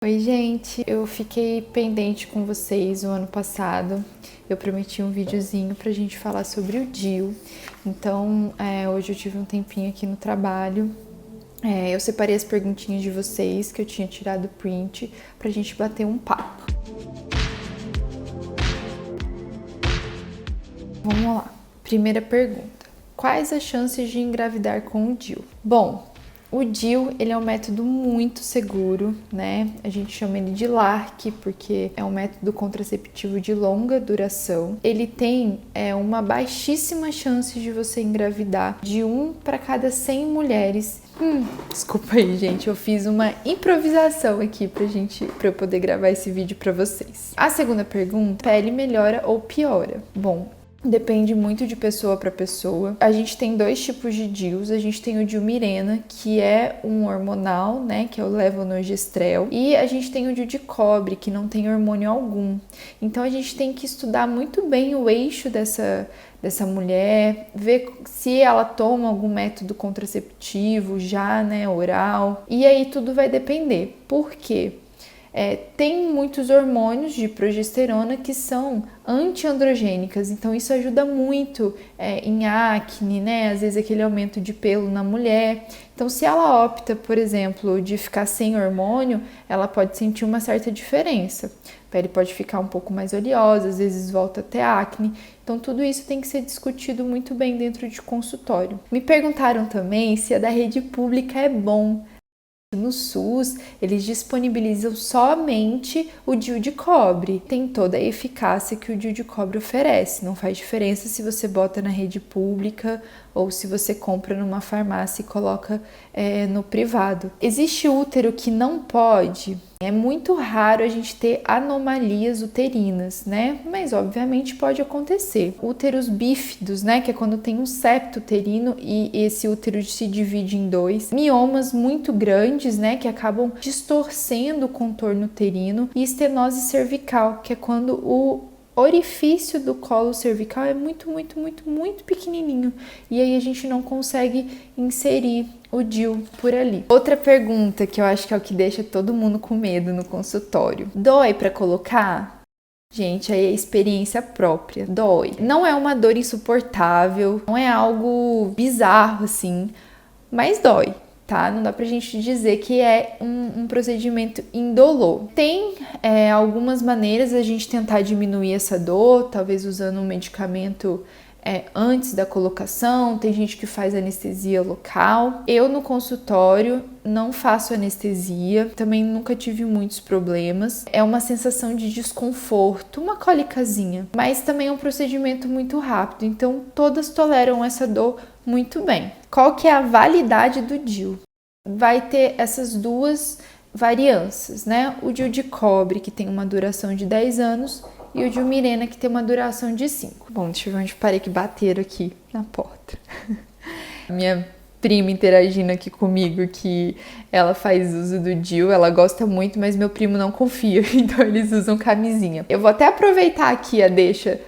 Oi, gente, eu fiquei pendente com vocês o ano passado. Eu prometi um videozinho pra gente falar sobre o DIU. Então, hoje eu tive um tempinho aqui no trabalho. Eu separei as perguntinhas de vocês que eu tinha tirado print pra gente bater um papo. Vamos lá. Primeira pergunta. Quais as chances de engravidar com o DIU? Bom, o DIU, ele é um método muito seguro, né? A gente chama ele de LARC porque é um método contraceptivo de longa duração. Ele tem uma baixíssima chance de você engravidar, de 1 para cada 100 mulheres. Desculpa aí, gente, eu fiz uma improvisação aqui pra eu poder gravar esse vídeo pra vocês. A segunda pergunta, pele melhora ou piora? Bom, depende muito de pessoa para pessoa. A gente tem dois tipos de DIUs. A gente tem o DIU Mirena, que é um hormonal, né, que é o levonorgestrel, e a gente tem o DIU de cobre, que não tem hormônio algum. Então a gente tem que estudar muito bem o eixo dessa mulher, ver se ela toma algum método contraceptivo já, né, oral. E aí tudo vai depender. Por quê? Tem muitos hormônios de progesterona que são antiandrogênicas, então isso ajuda muito em acne, né? Às vezes aquele aumento de pelo na mulher. Então, se ela opta, por exemplo, de ficar sem hormônio, ela pode sentir uma certa diferença. A pele pode ficar um pouco mais oleosa, às vezes volta até acne. Então, tudo isso tem que ser discutido muito bem dentro de consultório. Me perguntaram também se a da rede pública é bom. No SUS, eles disponibilizam somente o DIU de cobre. Tem toda a eficácia que o DIU de cobre oferece. Não faz diferença se você bota na rede pública ou se você compra numa farmácia e coloca no privado. Existe útero que não pode? É muito raro a gente ter anomalias uterinas, né? Mas obviamente pode acontecer. Úteros bífidos, né? Que é quando tem um septo uterino e esse útero se divide em dois. Miomas muito grandes, né? Que acabam distorcendo o contorno uterino. E estenose cervical, que é quando o orifício do colo cervical é muito pequenininho e aí a gente não consegue inserir o DIU por ali. Outra pergunta que eu acho que é o que deixa todo mundo com medo no consultório. Dói para colocar? Gente, aí é experiência própria. Dói. Não é uma dor insuportável, não é algo bizarro assim, mas dói. Tá? Não dá pra gente dizer que é um procedimento indolor. Tem algumas maneiras a gente tentar diminuir essa dor, talvez usando um medicamento antes da colocação. Tem gente que faz anestesia local. Eu no consultório não faço anestesia, também nunca tive muitos problemas. É uma sensação de desconforto, uma cólicazinha, mas também é um procedimento muito rápido, então todas toleram essa dor muito bem. Qual que é a validade do DIU? Vai ter essas duas variâncias, né? O DIU de cobre, que tem uma duração de 10 anos, e o DIU Mirena, que tem uma duração de 5. Bom, deixa eu ver onde parei que bateram aqui na porta. Minha prima interagindo aqui comigo, que ela faz uso do DIU, ela gosta muito, mas meu primo não confia, então eles usam camisinha. Eu vou até aproveitar aqui a deixa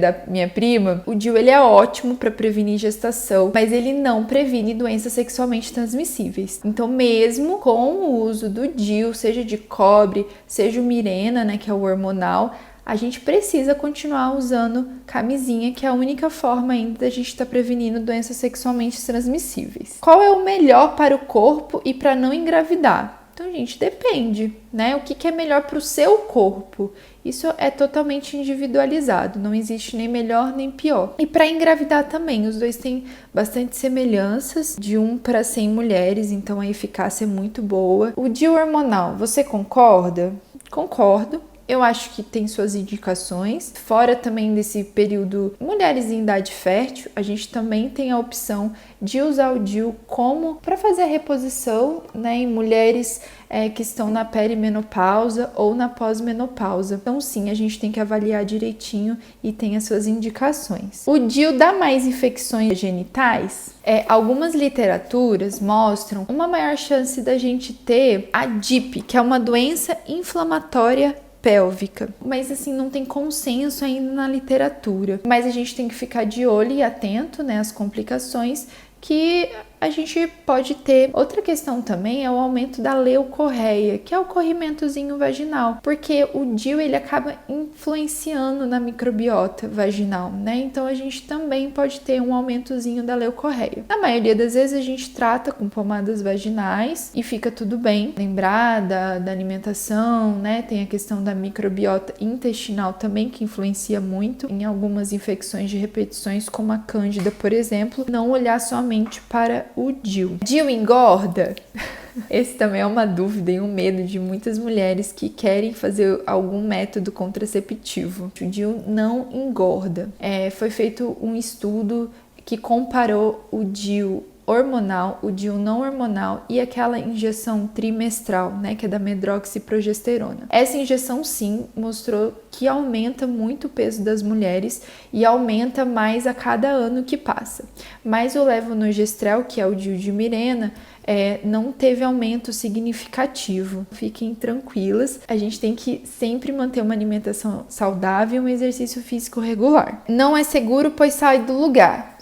da minha prima. O DIU, ele é ótimo para prevenir gestação, mas ele não previne doenças sexualmente transmissíveis. Então, mesmo com o uso do DIU, seja de cobre, seja o Mirena, né, que é o hormonal, a gente precisa continuar usando camisinha, que é a única forma ainda da gente estar prevenindo doenças sexualmente transmissíveis. Qual é o melhor para o corpo e para não engravidar? Então, gente, depende, né? O que é melhor para o seu corpo? Isso é totalmente individualizado, não existe nem melhor nem pior. E para engravidar também, os dois têm bastante semelhanças, de 1 para 100 mulheres, então a eficácia é muito boa. O DIU hormonal, você concorda? Concordo. Eu acho que tem suas indicações. Fora também desse período, mulheres em idade fértil, a gente também tem a opção de usar o DIU como para fazer a reposição, né, em mulheres que estão na perimenopausa ou na pós-menopausa. Então, sim, a gente tem que avaliar direitinho e tem as suas indicações. O DIU dá mais infecções genitais? Algumas literaturas mostram uma maior chance da gente ter a DIP, que é uma doença inflamatória pélvica, mas assim não tem consenso ainda na literatura, mas a gente tem que ficar de olho e atento, né, às complicações que a gente pode ter outra questão também, é o aumento da leucorreia, que é o corrimentozinho vaginal, porque o DIU ele acaba influenciando na microbiota vaginal, né? Então a gente também pode ter um aumentozinho da leucorreia. Na maioria das vezes a gente trata com pomadas vaginais e fica tudo bem. Lembrar da alimentação, né? Tem a questão da microbiota intestinal também, que influencia muito em algumas infecções de repetições, como a cândida, por exemplo. Não olhar somente para o DIU. DIU engorda? Esse também é uma dúvida e um medo de muitas mulheres que querem fazer algum método contraceptivo. O DIU não engorda. Foi feito um estudo que comparou o DIU hormonal, o DIU não hormonal e aquela injeção trimestral, né, que é da medroxiprogesterona. Essa injeção sim mostrou que aumenta muito o peso das mulheres e aumenta mais a cada ano que passa. Mas o levonorgestrel, que é o DIU de Mirena, não teve aumento significativo. Fiquem tranquilas, a gente tem que sempre manter uma alimentação saudável e um exercício físico regular. Não é seguro, pois sai do lugar.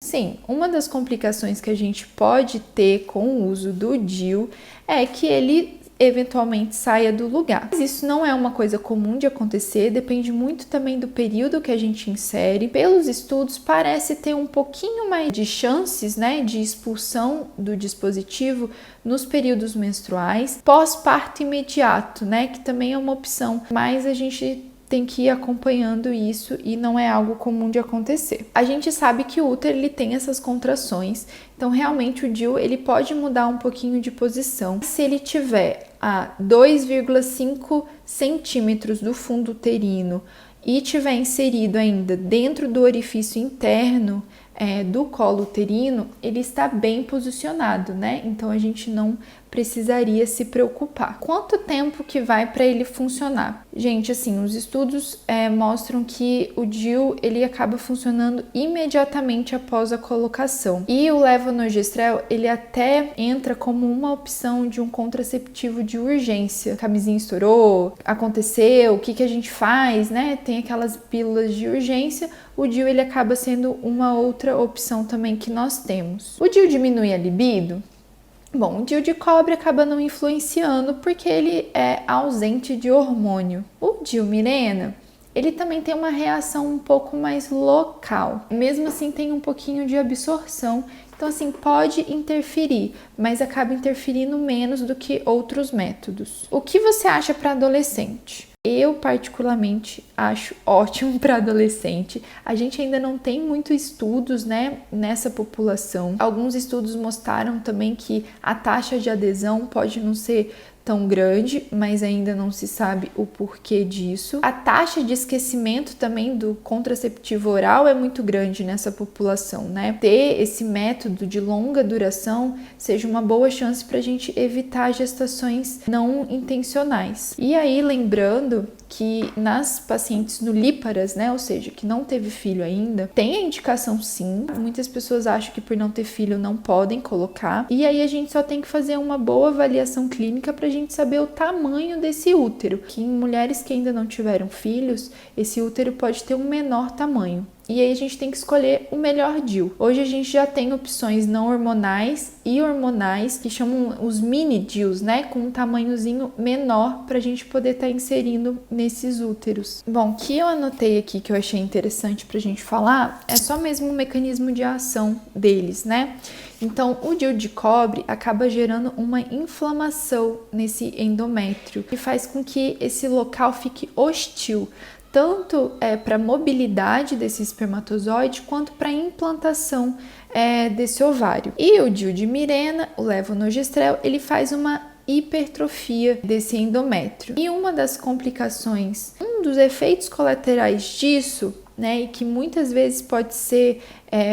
Sim, uma das complicações que a gente pode ter com o uso do DIU é que ele eventualmente saia do lugar. Mas isso não é uma coisa comum de acontecer, depende muito também do período que a gente insere. Pelos estudos, parece ter um pouquinho mais de chances, né, de expulsão do dispositivo nos períodos menstruais, pós-parto imediato, né, que também é uma opção, mas a gente tem que ir acompanhando isso e não é algo comum de acontecer. A gente sabe que o útero ele tem essas contrações, então realmente o DIU ele pode mudar um pouquinho de posição. Se ele tiver a 2,5 centímetros do fundo uterino e tiver inserido ainda dentro do orifício interno do colo uterino, ele está bem posicionado, né? Então a gente não precisaria se preocupar. Quanto tempo que vai para ele funcionar? Gente, assim, os estudos mostram que o DIU ele acaba funcionando imediatamente após a colocação. E o levonorgestrel ele até entra como uma opção de um contraceptivo de urgência. A camisinha estourou, aconteceu, o que a gente faz, né? Tem aquelas pílulas de urgência. O DIU ele acaba sendo uma outra opção também que nós temos. O DIU diminui a libido? Bom, o DIU de cobre acaba não influenciando porque ele é ausente de hormônio. O DIU Mirena, ele também tem uma reação um pouco mais local. Mesmo assim, tem um pouquinho de absorção. Então, assim, pode interferir, mas acaba interferindo menos do que outros métodos. O que você acha para adolescente? Eu, particularmente, acho ótimo para adolescente. A gente ainda não tem muitos estudos, né, nessa população. Alguns estudos mostraram também que a taxa de adesão pode não ser tão grande, mas ainda não se sabe o porquê disso. A taxa de esquecimento também do contraceptivo oral é muito grande nessa população, né? Ter esse método de longa duração seja uma boa chance para a gente evitar gestações não intencionais. E aí, lembrando que nas pacientes nulíparas, né, ou seja, que não teve filho ainda, tem a indicação sim. Muitas pessoas acham que por não ter filho não podem colocar. E aí a gente só tem que fazer uma boa avaliação clínica pra gente saber o tamanho desse útero. Que em mulheres que ainda não tiveram filhos, esse útero pode ter um menor tamanho. E aí a gente tem que escolher o melhor DIU. Hoje a gente já tem opções não hormonais e hormonais, que chamam os mini DIUs, né? Com um tamanhozinho menor para a gente poder estar inserindo nesses úteros. Bom, o que eu anotei aqui que eu achei interessante para a gente falar é só mesmo o mecanismo de ação deles, né? Então, o DIU de cobre acaba gerando uma inflamação nesse endométrio, que faz com que esse local fique hostil, tanto para a mobilidade desse espermatozoide, quanto para a implantação desse ovário. E o DIU de Mirena, o levonorgestrel, ele faz uma hipertrofia desse endométrio. E uma das complicações, um dos efeitos colaterais disso, né, e que muitas vezes pode ser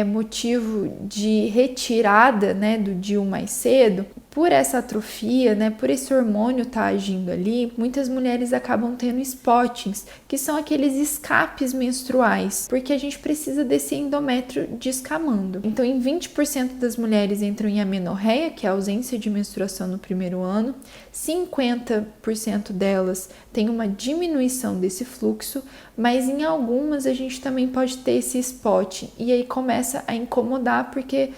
motivo de retirada, né, do DIU mais cedo, por essa atrofia, né, por esse hormônio estar agindo ali, muitas mulheres acabam tendo spottings, que são aqueles escapes menstruais, porque a gente precisa desse endométrio descamando. Então, em 20% das mulheres entram em amenorreia, que é a ausência de menstruação no primeiro ano, 50% delas têm uma diminuição desse fluxo, mas em algumas a gente também pode ter esse spot, e aí começa a incomodar porque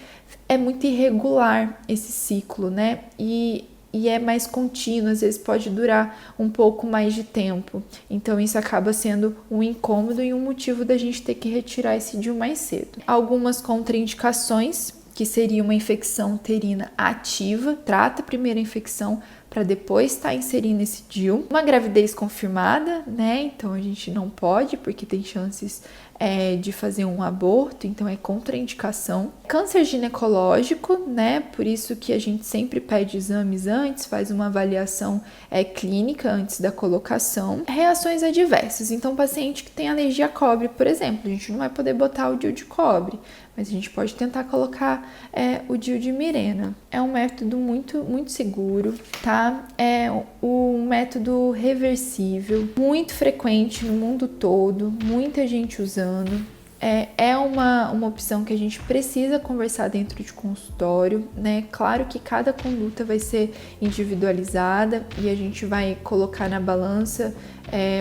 é muito irregular esse ciclo, né? E é mais contínuo, às vezes pode durar um pouco mais de tempo. Então isso acaba sendo um incômodo e um motivo da gente ter que retirar esse DIU mais cedo. Algumas contraindicações, que seria uma infecção uterina ativa, trata primeiro a infecção para depois estar inserindo esse DIU. Uma gravidez confirmada, né? Então a gente não pode, porque tem chances de fazer um aborto, então é contraindicação. Câncer ginecológico, né? Por isso que a gente sempre pede exames antes, faz uma avaliação clínica antes da colocação. Reações adversas, então paciente que tem alergia a cobre, por exemplo, a gente não vai poder botar o DIU de cobre, mas a gente pode tentar colocar o DIU de Mirena. É um método muito, muito seguro, tá? É um método reversível, muito frequente no mundo todo, muita gente usando. É uma opção que a gente precisa conversar dentro de consultório, né? Claro que cada conduta vai ser individualizada e a gente vai colocar na balança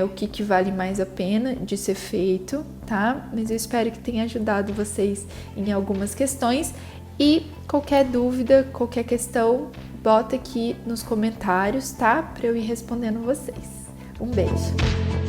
o que vale mais a pena de ser feito, tá? Mas eu espero que tenha ajudado vocês em algumas questões e qualquer dúvida, qualquer questão, bota aqui nos comentários, tá? Para eu ir respondendo vocês. Um beijo!